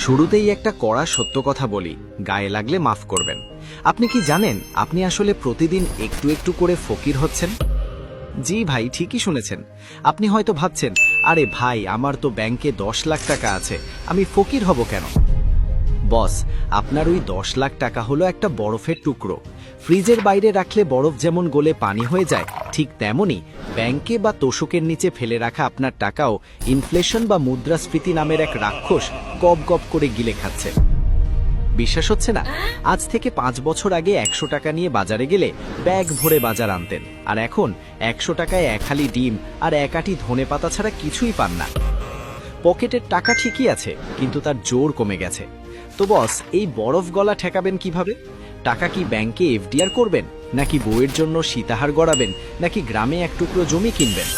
শুরুতেই একটা কড়া সত্য কথা বলি, গায়ে লাগলে মাফ করবেন। আপনি কি জানেন আপনি আসলে প্রতিদিন একটু একটু করে ফকির হচ্ছেন? জি ভাই, ঠিকই শুনেছেন। আপনি হয়তো ভাবছেন, আরে ভাই, আমার তো ব্যাংকে 10 লাখ টাকা আছে, আমি ফকির হব কেন? বস, আপনার ওই 10 লাখ টাকা হলো একটা বরফের টুকরো। ফ্রিজের বাইরে রাখলে বরফ যেমন গলে পানি হয়ে যায়, ঠিক তেমনি ব্যাংকে বা তোষকের নিচে ফেলে রাখা আপনার টাকাও ইনফ্লেশন বা মুদ্রাস্ফীতি নামের এক রাক্ষস গপ গপ করে গিলে খাচ্ছে। বিশ্বাস হচ্ছে না? আজ থেকে 5 বছর আগে 100 টাকা নিয়ে বাজারে গেলে ব্যাগ ভরে বাজার আনতেন, আর এখন 100 টাকায় এক হালি ডিম আর এক আঁটি ধনেপাতা ছাড়া কিছুই পান না। পকেটের টাকা ঠিকই আছে, কিন্তু তার জোর কমে গেছে। তো বস, এই বরফ গলা ঠেকাবেন কিভাবে? টাকা কি ব্যাংকে এফডিআর করবেন, নাকি বউয়ের জন্য সীতাহার গড়াবেন, নাকি গ্রামে এক টুকরো জমি কিনবেন?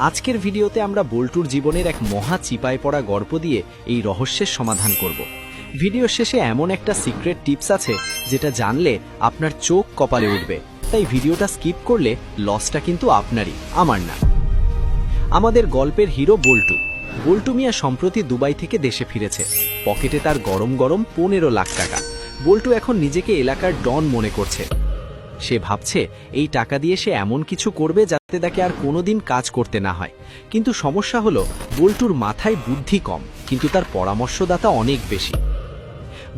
আজকের ভিডিওতে আমরা বল্টুর জীবনের এক মহা চিপায় পড়া গল্প দিয়ে এই রহস্যের সমাধান করব। ভিডিওর শেষে এমন একটা সিক্রেট টিপস আছে যেটা জানলে আপনার চোখ কপালে উঠবে, তাই ভিডিওটা স্কিপ করলে লসটা কিন্তু আপনারই, আমার না। আমাদের গল্পের হিরো বল্টু। বল্টু মিয়া সম্প্রতি দুবাই থেকে দেশে ফিরেছে। পকেটে তার গরম গরম 15 লাখ টাকা। বল্টু এখন নিজেকে এলাকার ডন মনে করছে। সে ভাবছে এই টাকা দিয়ে সে এমন কিছু করবে যাতে তাকে আর কোনোদিন কাজ করতে না হয়। কিন্তু সমস্যা হলো, বল্টুর মাথায় বুদ্ধি কম, কিন্তু তার পরামর্শদাতা অনেক বেশি।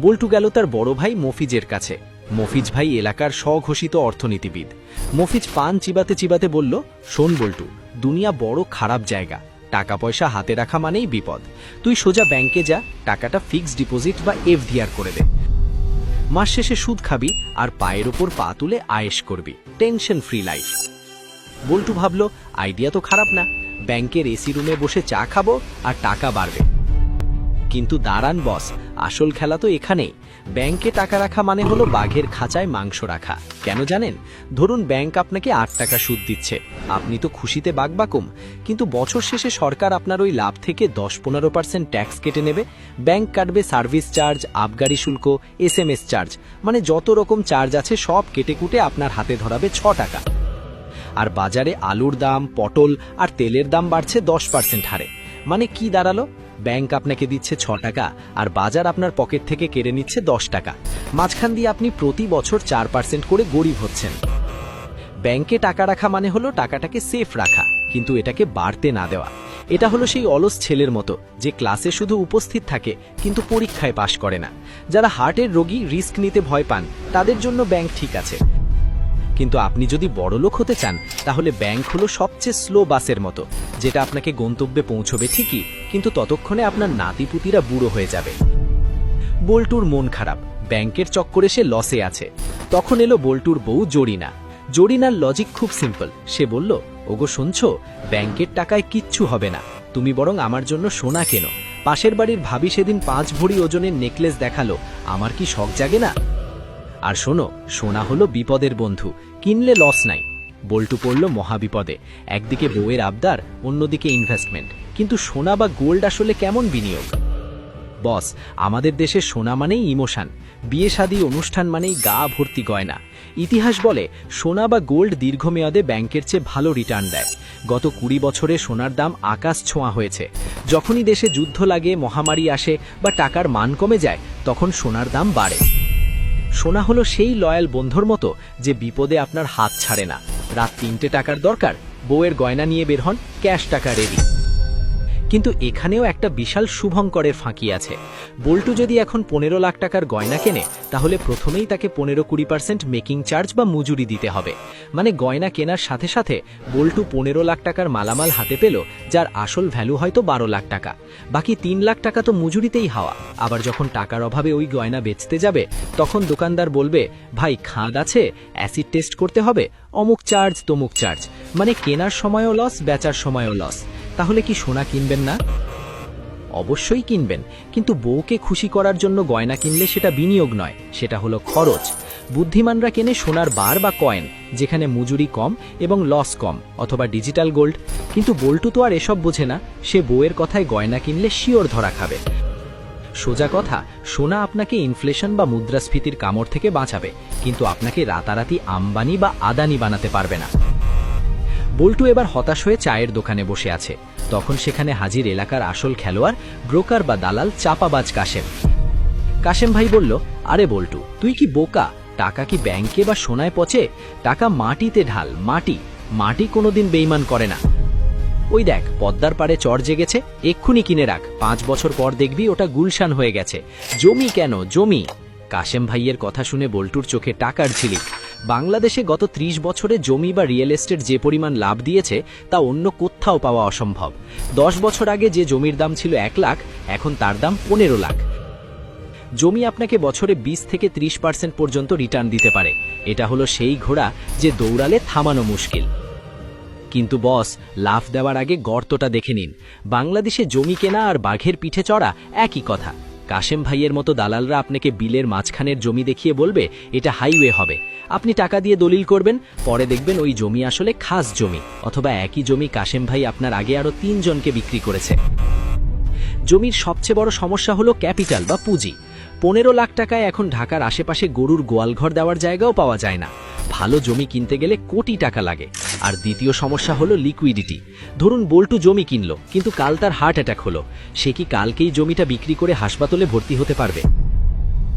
বল্টু গেল তার বড় ভাই মফিজের কাছে। মফিজ ভাই এলাকার স্বঘোষিত অর্থনীতিবিদ। মফিজ পান চিবাতে চিবাতে বলল, শোন বল্টু, দুনিয়া বড় খারাপ জায়গা। টাকা পয়সা হাতে রাখা মানেই বিপদ। তুই সোজা ব্যাংকে যা, টাকাটা ফিক্সড ডিপোজিট বা এফডিআর করে দে। মাস শেষে সুদ খাবি আর পায়ের ওপর পা তুলে আয়েশ করবি, টেনশন ফ্রি লাইফ। বল্টু ভাবল, আইডিয়া তো খারাপ না। ব্যাংকের এসি রুমে বসে চা খাবো আর টাকা বাড়বে। কিন্তু দাঁড়ান বস, আসল খেলা তো এখানেই। ব্যাংকে টাকা রাখা মানে হলো বাঘের খাঁচায় মাংস রাখা। কেন জানেন? ধরুন ব্যাংক আপনাকে 8 টাকা সুদ দিচ্ছে, আপনি তো খুশিতে বাকবাকুম। কিন্তু বছর শেষে সরকার আপনার ওই লাভ থেকে 10-15% ট্যাক্স কেটে নেবে। ব্যাংক কাটবে সার্ভিস চার্জ, আবগারি শুল্ক, SMS চার্জ, মানে যত রকম চার্জ আছে সব কেটে কুটে আপনার হাতে ধরাবে 6 টাকা। আর বাজারে আলুর দাম, পটল আর তেলের দাম বাড়ছে 10% হারে। মানে কি দাঁড়ালো? ব্যাংক আপনাকে দিচ্ছে 6 টাকা আর বাজার আপনার পকেট থেকে কেড়ে নিচ্ছে 10 টাকা। মাঝখান দিয়ে আপনি প্রতি বছর 4% করে গরিব হচ্ছেন। ব্যাংকে টাকা রাখা মানে হলো টাকাটাকে সেফ রাখা, কিন্তু এটাকে বাড়তে না দেওয়া। এটা হলো সেই অলস ছেলের মতো যে ক্লাসে শুধু উপস্থিত থাকে কিন্তু পরীক্ষায় পাশ করে না। যারা হার্টের রোগী, রিস্ক নিতে ভয় পান, তাদের জন্য ব্যাংক ঠিক আছে। কিন্তু আপনি যদি বড়লোক হতে চান, তাহলে ব্যাংক হলো সবচেয়ে স্লো বাসের মতো, যেটা আপনাকে গন্তব্যে পৌঁছবে ঠিকই, কিন্তু ততক্ষণে আপনার নাতিপুতিরা বুড়ো হয়ে যাবে। বল্টুর মন খারাপ, ব্যাংকের চক্করে সে লসে আছে। তখন এলো বল্টুর বউ জরিনা। জরিনার লজিক খুব সিম্পল। সে বলল, ওগো শুনছো, ব্যাংকের টাকায় কিচ্ছু হবে না, তুমি বরং আমার জন্য সোনা কেনো। পাশের বাড়ির ভাবি সেদিন 5 ভরি ওজনের নেকলেস দেখালো, আমার কি শখ জাগে না? আর শোনো, সোনা হলো বিপদের বন্ধু, কিনলে লস নাই। বল্টু পড়ল মহাবিপদে। একদিকে বউয়ের আবদার, অন্যদিকে ইনভেস্টমেন্ট। কিন্তু সোনা বা গোল্ড আসলে কেমন বিনিয়োগ? বস, আমাদের দেশে সোনা মানেই ইমোশন, বিয়ে শাদী অনুষ্ঠান মানেই গা ভর্তি গয়না। ইতিহাস বলে সোনা বা গোল্ড দীর্ঘমেয়াদে ব্যাংকের চেয়ে ভালো রিটার্ন দেয়। গত 20 বছরে সোনার দাম আকাশ ছোঁয়া হয়েছে। যখনই দেশে যুদ্ধ লাগে, মহামারী আসে বা টাকার মান কমে যায়, তখন সোনার দাম বাড়ে। সোনা হলো সেই লয়াল বন্ধুর মতো যে বিপদে আপনার হাত ছাড়ে না। রাত 3টে টাকার দরকার, বউয়ের গয়না নিয়ে বের হন, ক্যাশ টাকা রেডি। কিন্তু এখানেও একটা বিশাল শুভঙ্করের ফাঁকি আছে। বল্টু যদি এখন 15 লাখ টাকার গয়না কেনে, তাহলে প্রথমেই তাকে 15-20% মেকিং চার্জ বা মজুরি দিতে হবে। মানে গয়না কেনার সাথে সাথে বল্টু 15 লাখ টাকার মালামাল হাতে পেল, যার আসল ভ্যালু হয়তো 12 লাখ টাকা। বাকি 3 লাখ টাকা তো মজুরিতেই হাওয়া। আবার যখন টাকার অভাবে ওই গয়না বেচতে যাবে, তখন দোকানদার বলবে, ভাই খাদ আছে, অ্যাসিড টেস্ট করতে হবে, অমুক চার্জ তমুক চার্জ। মানে কেনার সময়ও লস, বেচার সময়ও লস। তাহলে কি সোনা কিনবেন না? অবশ্যই কিনবেন, কিন্তু বউকে খুশি করার জন্য গয়না কিনলে সেটা বিনিয়োগ নয়, সেটা হলো খরচ। বুদ্ধিমানরা কেনে সোনার বার বা কয়েন, যেখানে মজুরি কম এবং লস কম, অথবা ডিজিটাল গোল্ড। কিন্তু বল্টু তো আর এসব বোঝে না। সে বউয়ের কথায় গয়না কিনলে শিওর ধরা খাবে। সোজা কথা, সোনা আপনাকে ইনফ্লেশন বা মুদ্রাস্ফীতির কামড় থেকে বাঁচাবে, কিন্তু আপনাকে রাতারাতি আম্বানি বা আদানি বানাতে পারবে না। বল্টু এবার হতাশ হয়ে চায়ের দোকানে বসে আছে। তখন সেখানে হাজির এলাকার আসল খেলোয়াড়, ব্রোকার বা দালাল চাপাবাজ কাশেম। কাশেম ভাই বলল, আরে বল্টু, তুই কি বোকা? টাকা কি ব্যাংকে বা সোনায় পচে? টাকা মাটিতে ঢাল, মাটি। মাটি কোনোদিন বেইমান করে না। ওই দেখ, পদ্মার পাড়ে চর জেগেছে, এক্ষুনি কিনে রাখ, 5 বছর পর দেখবি ওটা গুলশান হয়ে গেছে। জমি কেন, জমি। কাশেম ভাইয়ের কথা শুনে বল্টুর চোখে টাকার ঝিলিক। বাংলাদেশে গত 30 বছরে জমি বা রিয়েল এস্টেট যে পরিমাণ লাভ দিয়েছে তা অন্য কোথাও পাওয়া অসম্ভব। 10 বছর আগে যে জমির দাম ছিল 1 লাখ, এখন তার দাম 15 লাখ। জমি আপনাকে বছরে 20 থেকে 30% পর্যন্ত রিটার্ন দিতে পারে। এটা হলো সেই ঘোড়া যে দৌড়ালে থামানো মুশকিল। কিন্তু বস, লাফ দেওয়ার আগে গর্তটা দেখে নিন। বাংলাদেশে জমি কেনা আর বাঘের পিঠে চড়া একই কথা। কাশেম ভাইয়ের মতো দালালরা আপনাকে বিলের মাঝখানের জমি দেখিয়ে বলবে এটা হাইওয়ে হবে। আপনি টাকা দিয়ে দলিল করবেন, পরে দেখবেন ওই জমি আসলে খাস জমি, অথবা একই জমি কাশেম ভাই আপনার আগে আরো 3 জনকে বিক্রি করেছে। জমির সবচেয়ে বড় সমস্যা হলো ক্যাপিটাল বা পুঁজি। 15 লাখ টাকায় এখন ঢাকার আশেপাশে গরুর গোয়ালঘর দেওয়ার জায়গাও পাওয়া যায় না। ভালো জমি কিনতে গেলে কোটি টাকা লাগে। আর দ্বিতীয় সমস্যা হলো লিকুইডিটি। ধরুন বল্টু জমি কিনলো, কিন্তু কাল তার হার্ট অ্যাটাক হলো। সে কি কালকেই জমিটা বিক্রি করে হাসপাতালে ভর্তি হতে পারবে?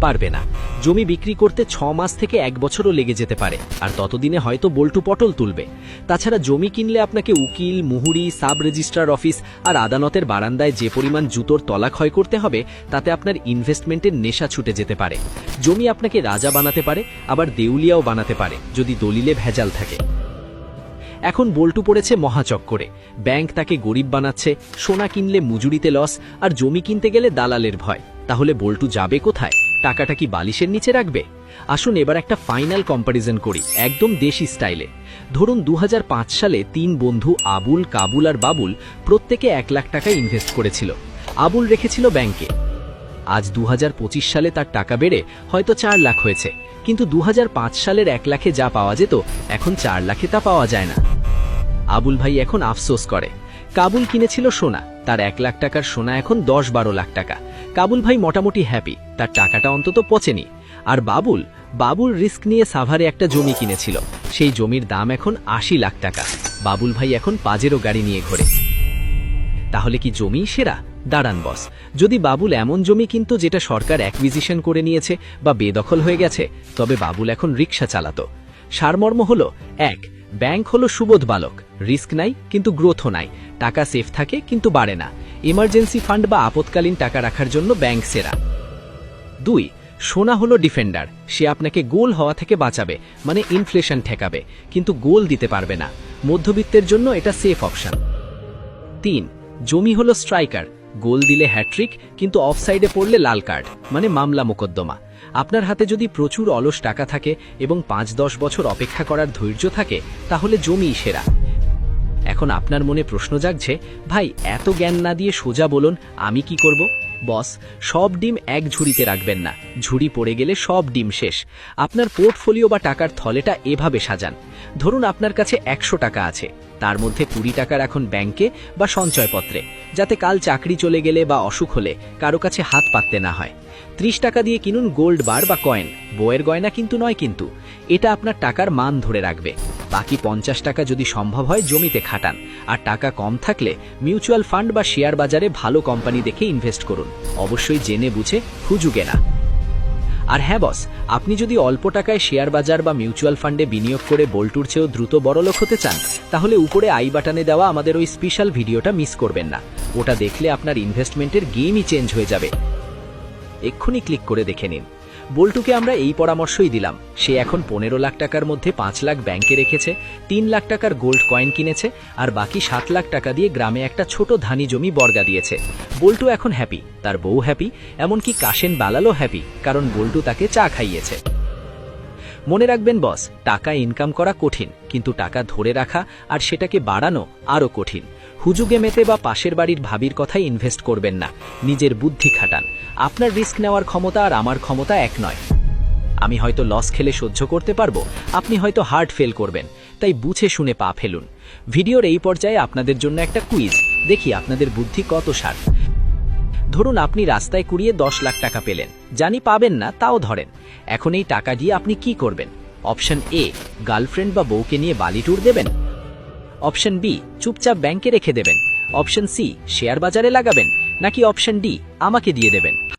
পারবে না। জমি বিক্রি করতে 6 মাস থেকে 1 বছরও লেগে যেতে পারে, আর ততদিনে হয়তো বল্টু পটল তুলবে। তাছাড়া জমি কিনলে আপনাকে উকিল, মুহুরি, সাব রেজিস্ট্রার অফিস আর আদালতের বারান্দায় যে পরিমাণ জুতোর তলা ক্ষয় করতে হবে, তাতে আপনার ইনভেস্টমেন্টের নেশা ছুটে যেতে পারে। জমি আপনাকে রাজা বানাতে পারে, আবার দেউলিয়াও বানাতে পারে যদি দলিলে ভেজাল থাকে। এখন বল্টু পড়েছে মহাচক্করে। ব্যাংক তাকে গরিব বানাচ্ছে, সোনা কিনলে মজুরিতে লস, আর জমি কিনতে গেলে দালালের ভয়। তাহলে বল্টু যাবে কোথায়? টাকাটা কি বালিশের নিচে রাখবে? আসুন এবার একটা ফাইনাল কম্প্যারিজন করি, একদম দেশি স্টাইলে। ধরুন 2005 সালে 3 বন্ধু আবুল, কাবুল আর বাবুল প্রত্যেকে 1 লাখ টাকা ইনভেস্ট করেছিল। আবুল রেখেছিল ব্যাংকে। আজ 2025 সালে তার টাকা বেড়ে হয়তো 4 লাখ হয়েছে, কিন্তু 2005 সালের 1 লাখে যা পাওয়া যেত এখন 4 লাখে তা পাওয়া যায় না। আবুল ভাই এখন আফসোস করে। কাবুল কিনেছিল সোনা, তার 1 লাখ টাকার সোনা এখন 10-12 লাখ টাকা। কাবুল ভাই মোটামুটি হ্যাপি, তার টাকাটা অন্তত পচেনি। আর বাবুল রিস্ক নিয়ে সাভারে একটা জমি কিনেছিল, সেই জমির দাম এখন 80 লাখ টাকা। বাবুল ভাই এখন পাজেরো গাড়ি নিয়ে ঘোরে। তাহলে কি জমি সেরা? দাঁড়ান বস, যদি বাবুল এমন জমি কিনতো যেটা সরকার অ্যাকুইজিশন করে নিয়েছে বা বেদখল হয়ে গেছে, তবে বাবুল এখন রিক্সা চালাতো। সারমর্ম হলো 1, ব্যাংক হলো সুবোধ বালক, রিস্ক নাই কিন্তু গ্রোথও নাই, টাকা সেফ থাকে কিন্তু বাড়ে না। ইমার্জেন্সি ফান্ড বা আপৎকালীন টাকা রাখার জন্য ব্যাংক সেরা। 2, সোনা হলো ডিফেন্ডার, সে আপনাকে গোল হওয়া থেকে বাঁচাবে, মানে ইনফ্লেশন ঠেকাবে, কিন্তু গোল দিতে পারবে না। মধ্যবিত্তের জন্য এটা সেফ অপশন। 3, জমি হলো স্ট্রাইকার, গোল দিলে হ্যাট্রিক, কিন্তু অফসাইডে পড়লে লাল কার্ড, মানে মামলা মোকদ্দমা। আপনার হাতে যদি প্রচুর অলস টাকা থাকে এবং 5-10 বছর অপেক্ষা করার ধৈর্য থাকে, তাহলে জমিই সেরা। এখন আপনার মনে প্রশ্ন জাগছে, ভাই এত জ্ঞান না দিয়ে সোজা বলুন আমি কি করব? বস, সব ডিম এক ঝুড়িতে রাখবেন না, ঝুড়ি পড়ে গেলে সব ডিম শেষ। আপনার পোর্টফোলিও বা টাকার থলেটা এভাবে সাজান। ধরুন আপনার কাছে 100 টাকা আছে, তার মধ্যে 20 টাকা রাখুন ব্যাংকে বা সঞ্চয়পত্রে, যাতে কাল চাকরি চলে গেলে বা অসুখ হলে কারো কাছে হাত পাততে না হয়। 30 টাকা দিয়ে কিনুন গোল্ড বার বা কয়েন, বইয়ের গয়না কিন্তু নয়, কিন্তু এটা আপনার টাকার মান ধরে রাখবে। বাকি 50 টাকা যদি সম্ভব হয় জমিতে খাটান, আর টাকা কম থাকলে মিউচুয়াল ফান্ড বা শেয়ার বাজারে ভালো কোম্পানি দেখে ইনভেস্ট করুন, অবশ্যই জেনে বুঝে হুজুগে না। আর হ্যাঁ বস, আপনি যদি অল্প টাকায় শেয়ার বাজার বা মিউচুয়াল ফান্ডে বিনিয়োগ করে বল্টুর চেয়েও দ্রুত বড়লোক হতে চান, তাহলে উপরে আই বাটনে দেওয়া আমাদের ওই স্পেশাল ভিডিওটা মিস করবেন না। ওটা দেখলে আপনার ইনভেস্টমেন্টের গেমই চেঞ্জ হয়ে যাবে। এক্ষুনি ক্লিক করে দেখে নিন। বল্টুকে আমরা এই পরামর্শই দিলাম। সে এখন 15 লাখ টাকার মধ্যে 5 লাখ ব্যাংকে রেখেছে, 3 লাখ টাকার গোল্ড কয়েন কিনেছে, আর বাকি 7 লাখ টাকা দিয়ে গ্রামে একটা ছোট ধানি জমি বর্গা দিয়েছে। বল্টু এখন হ্যাপি, তার বউ হ্যাপি, এমনকি কাশেন বালালও হ্যাপি, কারণ বল্টু তাকে চা খাইয়েছে। মনে রাখবেন বস, টাকা ইনকাম করা কঠিন, কিন্তু টাকা ধরে রাখা আর সেটাকে বাড়ানো আরও কঠিন। হুজুগে মেতে বা পাশের বাড়ির ভাবির কথাই ইনভেস্ট করবেন না, নিজের বুদ্ধি খাটান। আপনার রিস্ক নেওয়ার ক্ষমতা আর আমার ক্ষমতা এক নয়। আমি হয়তো লস খেলে সহ্য করতে পারবো, আপনি হয়তো হার্ট ফেল করবেন, তাই বুঝে শুনে পা ফেলুন। ভিডিওর এই পর্যায়ে আপনাদের জন্য একটা কুইজ, দেখি আপনাদের বুদ্ধি কত শার্প। ধরুন আপনি রাস্তায় কুড়িয়ে 10 লাখ টাকা পেলেন, জানি পাবেন না, তাও ধরেন। এখন এই টাকা দিয়ে আপনি কি করবেন? অপশন এ, গার্লফ্রেন্ড বা বউকে নিয়ে বালি ট্যুর দেবেন। অপশন বি চুপচাপ ব্যাংকে রেখে দেবেন, অপশন সি শেয়ার বাজারে লাগাবেন, নাকি অপশন ডি আমাকে দিয়ে দেবেন?